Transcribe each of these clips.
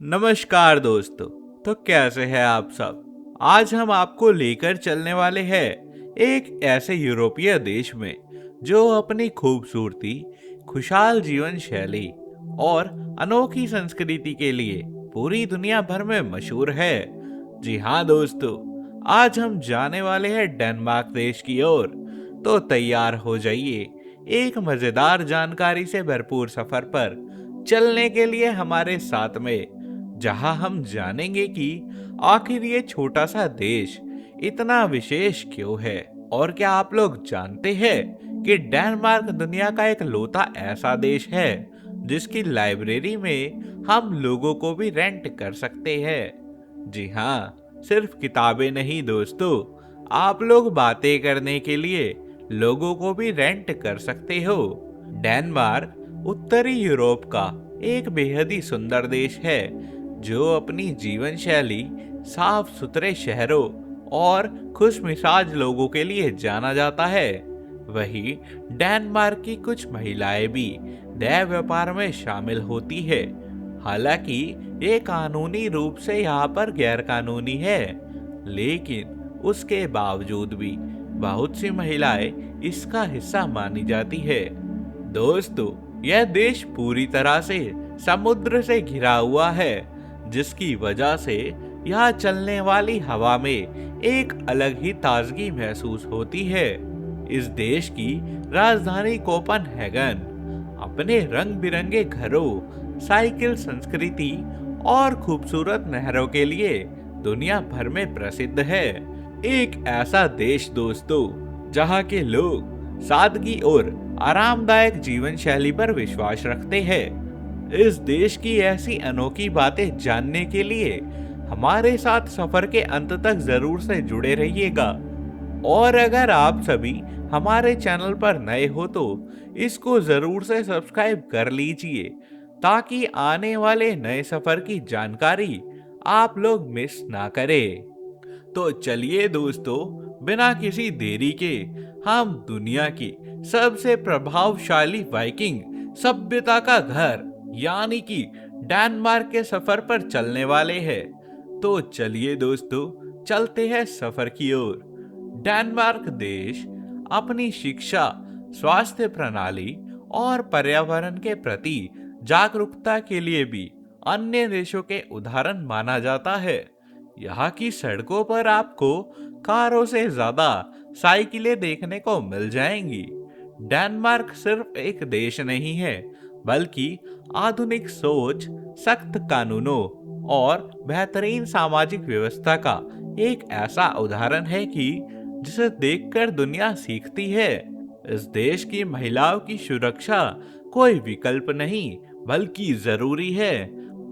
नमस्कार दोस्तों। तो कैसे हैं आप सब। आज हम आपको लेकर चलने वाले हैं एक ऐसे यूरोपीय देश में जो अपनी खूबसूरती, खुशहाल जीवन शैली और अनोखी संस्कृति के लिए पूरी दुनिया भर में मशहूर है। जी हाँ दोस्तों, आज हम जाने वाले हैं डेनमार्क देश की ओर। तो तैयार हो जाइए एक मजेदार जानकारी से भरपूर सफर पर चलने के लिए हमारे साथ में, जहां हम जानेंगे कि आखिर ये छोटा सा देश इतना विशेष क्यों है। और क्या आप लोग जानते हैं कि डेनमार्क दुनिया का एक लौता ऐसा देश है जिसकी लाइब्रेरी में हम लोगों को भी रेंट कर सकते हैं। जी हाँ, सिर्फ किताबें नहीं दोस्तों, आप लोग बातें करने के लिए लोगों को भी रेंट कर सकते हो। डेनमार्क उत्तरी यूरोप का एक बेहद ही सुंदर देश है जो अपनी जीवन शैली, साफ सुथरे शहरों और खुशमिजाज लोगों के लिए जाना जाता है। वहीं डेनमार्क की कुछ महिलाएं भी दैव व्यापार में शामिल होती है। हालांकि ये कानूनी रूप से यहाँ पर गैर कानूनी है, लेकिन उसके बावजूद भी बहुत सी महिलाएं इसका हिस्सा मानी जाती है। दोस्तों, यह देश पूरी तरह से समुद्र से घिरा हुआ है, जिसकी वजह से यहाँ चलने वाली हवा में एक अलग ही ताजगी महसूस होती है। इस देश की राजधानी कोपनहेगन अपने रंग बिरंगे घरों, साइकिल संस्कृति और खूबसूरत नहरों के लिए दुनिया भर में प्रसिद्ध है। एक ऐसा देश दोस्तों जहाँ के लोग सादगी और आरामदायक जीवन शैली पर विश्वास रखते हैं। इस देश की ऐसी अनोखी बातें जानने के लिए हमारे साथ सफर के अंत तक जरूर से जुड़े रहिएगा। और अगर आप सभी हमारे चैनल पर नए हो तो इसको जरूर से सब्सक्राइब कर लीजिए, ताकि आने वाले नए सफर की जानकारी आप लोग मिस ना करें। तो चलिए दोस्तों, बिना किसी देरी के हम दुनिया की सबसे प्रभावशाली वाइकिंग सभ्यता का घर यानी कि डेनमार्क के सफर पर चलने वाले हैं। तो चलिए दोस्तों, चलते हैं सफर की ओर। डेनमार्क देश अपनी शिक्षा, स्वास्थ्य प्रणाली और पर्यावरण के प्रति जागरूकता के लिए भी अन्य देशों के उदाहरण माना जाता है। यहाँ की सड़कों पर आपको कारों से ज्यादा साइकिलें देखने को मिल जाएंगी। डेनमार्क सिर्फ एक देश नहीं है, बल्कि आधुनिक सोच, सख्त कानूनों और बेहतरीन सामाजिक व्यवस्था का एक ऐसा उदाहरण है कि जिसे देखकर दुनिया सीखती है। इस देश की महिलाओं की सुरक्षा कोई विकल्प नहीं, बल्कि जरूरी है।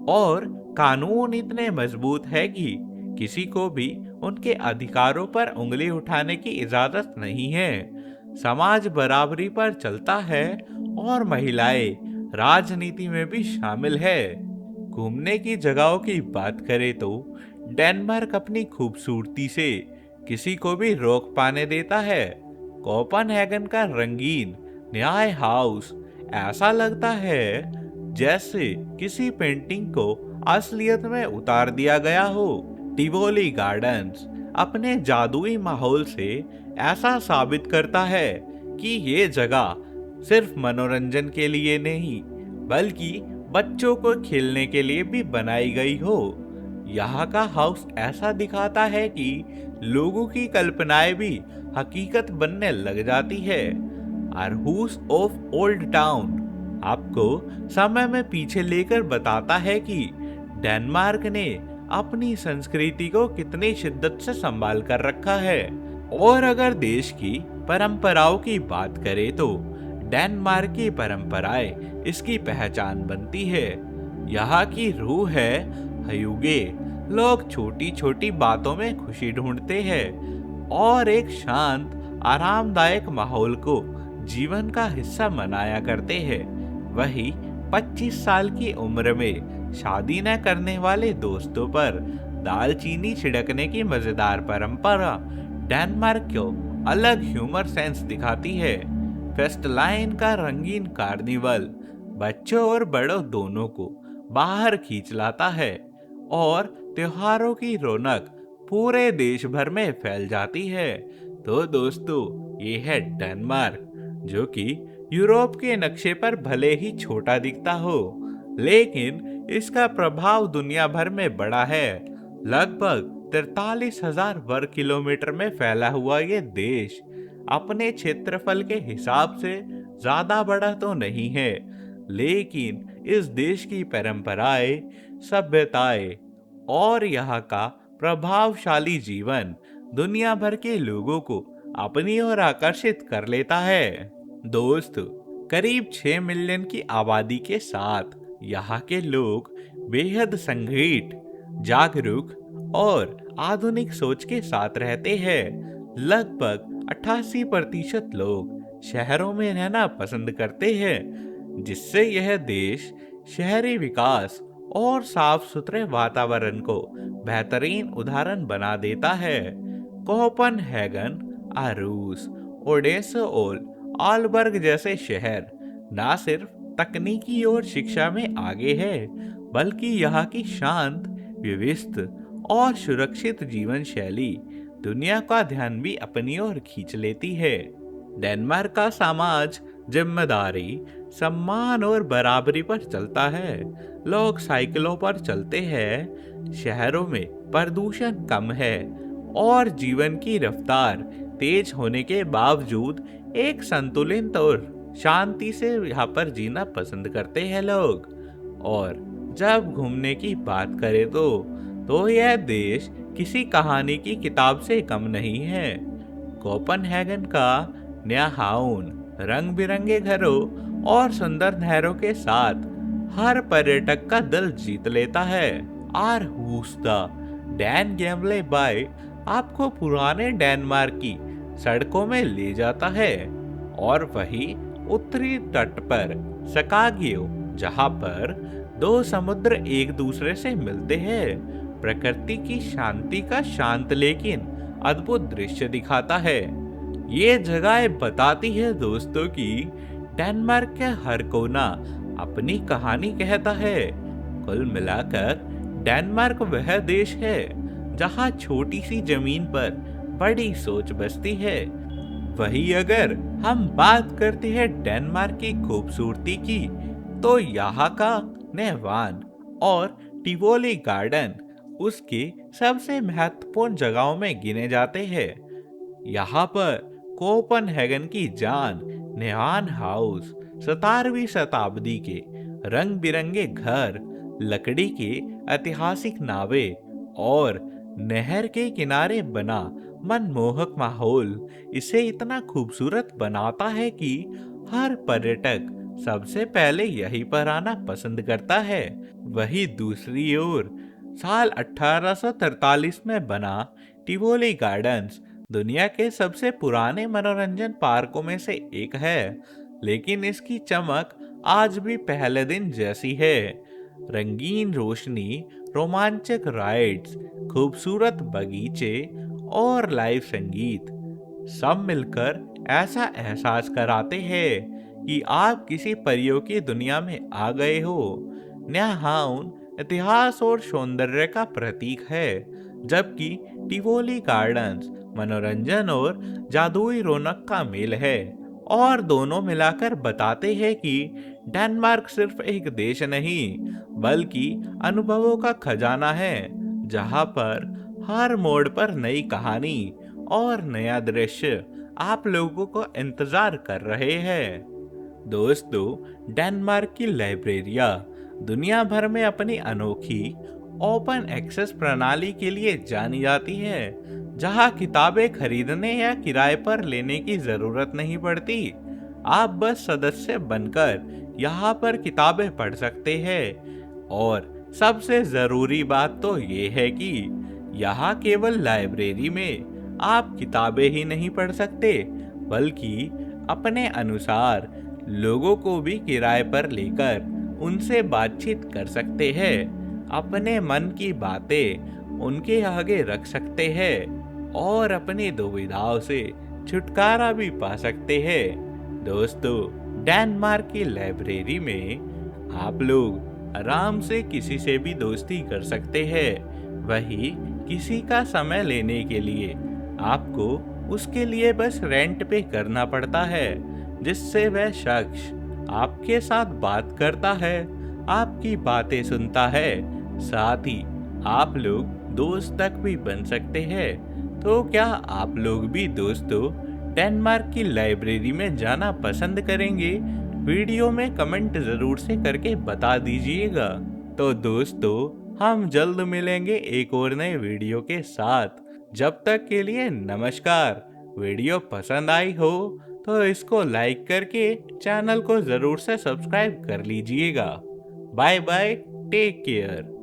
और कानून इतने मजबूत है कि किसी को भी उनके अधिकारों पर उंगली उठाने की इजाजत नहीं है। समाज बराबरी पर चलता है और महिलाएं राजनीति में भी शामिल है। घूमने की जगहों की बात करें तो डेनमार्क अपनी खूबसूरती से किसी को भी रोक पाने देता है। कोपनहेगन का रंगीन न्याय हाउस ऐसा लगता है जैसे किसी पेंटिंग को असलियत में उतार दिया गया हो। टिवोली गार्डन्स अपने जादुई माहौल से ऐसा साबित करता है कि ये जगह सिर्फ मनोरंजन के लिए नहीं, बल्कि बच्चों को खेलने के लिए भी बनाई गई हो। यहाँ का हाउस ऐसा दिखाता है कि लोगों की कल्पनाएं भी हकीकत बनने लग जाती है। आरहूस ऑफ ओल्ड टाउन आपको समय में पीछे लेकर बताता है कि डेनमार्क ने अपनी संस्कृति को कितनी शिद्दत से संभाल कर रखा है। और अगर देश की परंपराओं की बात करें तो डेनमार्क की परंपराएं इसकी पहचान बनती है। यहाँ की रूह है हयुगे। लोग छोटी छोटी बातों में खुशी ढूंढते हैं और एक शांत, आरामदायक माहौल को जीवन का हिस्सा मनाया करते हैं। वही 25 साल की उम्र में शादी न करने वाले दोस्तों पर दालचीनी छिड़कने की मजेदार परंपरा डेनमार्क को अलग ह्यूमर सेंस दिखाती है। फेस्टलाइन का रंगीन कार्निवल बच्चों और बड़ों दोनों को बाहर खींच लाता है और त्योहारों की रौनक पूरे देश भर में फैल जाती है। तो दोस्तों, ये है डेनमार्क, जो कि यूरोप के नक्शे पर भले ही छोटा दिखता हो, लेकिन इसका प्रभाव दुनिया भर में बड़ा है। लगभग 43,000 वर्ग किलोमीटर में फैला हुआ ये देश अपने क्षेत्रफल के हिसाब से ज्यादा बड़ा तो नहीं है, लेकिन इस देश की परंपराएं, सभ्यताएं और यहाँ का प्रभावशाली जीवन दुनिया भर के लोगों को अपनी ओर आकर्षित कर लेता है। दोस्त, करीब 6 मिलियन की आबादी के साथ यहाँ के लोग बेहद संगठित, जागरूक और आधुनिक सोच के साथ रहते हैं। लगभग 88% लोग शहरों में रहना पसंद करते हैं, जिससे यह देश शहरी विकास और साफ सुथरे वातावरण को बेहतरीन उदाहरण बना देता है। कोपेनहेगन, आरूस, ओडेसा और आलबर्ग जैसे शहर न सिर्फ तकनीकी और शिक्षा में आगे है, बल्कि यहाँ की शांत, व्यवस्थित और सुरक्षित जीवन शैली दुनिया का ध्यान भी अपनी ओर खींच लेती है। डेनमार्क का समाज जिम्मेदारी, सम्मान और बराबरी पर चलता है। लोग साइकिलों पर चलते हैं, शहरों में प्रदूषण कम है और जीवन की रफ्तार तेज होने के बावजूद एक संतुलित और शांति से यहाँ पर जीना पसंद करते हैं लोग। और जब घूमने की बात करें तो यह देश किसी कहानी की किताब से कम नहीं है। कोपेनहेगन का न्याहाउन रंग बिरंगे घरों और सुंदर नहरों के साथ हर पर्यटक का दिल जीत लेता है। आरहुस द डैन गैमले बाय आपको पुराने डेनमार्क की सड़कों में ले जाता है, और वही उत्तरी तट पर सकागियो, जहां पर दो समुद्र एक दूसरे से मिलते हैं, प्रकृति की शांति का शांत लेकिन अद्भुत दृश्य दिखाता है। ये जगह बताती है दोस्तों कि डेनमार्क का हर कोना अपनी कहानी कहता है। कुल मिलाकर डेनमार्क वह देश है जहां छोटी सी जमीन पर बड़ी सोच बसती है। वही अगर हम बात करते हैं डेनमार्क की खूबसूरती की, तो यहाँ का नेवान और टिवोली गार्डन उसकी सबसे महत्वपूर्ण जगहों में गिने जाते हैं। यहाँ पर कोपेनहेगन की जान नेवान हाउस, 17वीं शताब्दी के रंग बिरंगे घर, लकड़ी के ऐतिहासिक नावें और नहर के किनारे बना मनमोहक माहौल इसे इतना खूबसूरत बनाता है कि हर पर्यटक सबसे पहले यहीं पर आना पसंद करता है। वही दूसरी ओर साल 1843 में बना टिवोली गार्डन्स दुनिया के सबसे पुराने मनोरंजन पार्कों में से एक है, लेकिन इसकी चमक आज भी पहले दिन जैसी है। रंगीन रोशनी, रोमांचक राइड्स, खूबसूरत बगीचे और लाइव संगीत सब मिलकर ऐसा एहसास कराते हैं कि आप किसी परियों की दुनिया में आ गए हो। न्याहाउन इतिहास और सौंदर्य का प्रतीक है, जबकि टिवोली गार्डन्स मनोरंजन और जादुई रौनक का मेल है। और दोनों मिलाकर बताते हैं कि डेनमार्क सिर्फ एक देश नहीं, बल्कि अनुभवों का खजाना है, जहां पर हर मोड़ पर नई कहानी और नया दृश्य आप लोगों को इंतजार कर रहे हैं। दोस्तों, डेनमार्क की लाइब्रेरियां दुनिया भर में अपनी अनोखी ओपन एक्सेस प्रणाली के लिए जानी जाती है, जहां किताबें खरीदने या किराए पर लेने की जरूरत नहीं पड़ती। आप बस सदस्य बनकर यहाँ पर किताबें पढ़ सकते हैं। और सबसे जरूरी बात तो ये है कि यहाँ केवल लाइब्रेरी में आप किताबें ही नहीं पढ़ सकते, बल्कि अपने अनुसार लोगों को भी किराए पर लेकर उनसे बातचीत कर सकते हैं, अपने मन की बातें उनके आगे रख सकते हैं और अपनी दुविधाओं से छुटकारा भी पा सकते हैं। दोस्तों, डेनमार्क की लाइब्रेरी में आप लोग आराम से किसी से भी दोस्ती कर सकते हैं। वही किसी का समय लेने के लिए आपको उसके लिए बस रेंट पे करना पड़ता है, जिससे वह शख्स आपके साथ बात करता है, आपकी बातें सुनता है, साथ ही आप लोग दोस्त तक भी बन सकते हैं। तो क्या आप लोग भी दोस्तों डेनमार्क की लाइब्रेरी में जाना पसंद करेंगे? वीडियो में कमेंट जरूर से करके बता दीजिएगा। तो दोस्तों, हम जल्द मिलेंगे एक और नए वीडियो के साथ। जब तक के लिए नमस्कार। वीडियो पसंद आई हो तो इसको लाइक करके चैनल को जरूर से सब्सक्राइब कर लीजिएगा। Bye bye, take care.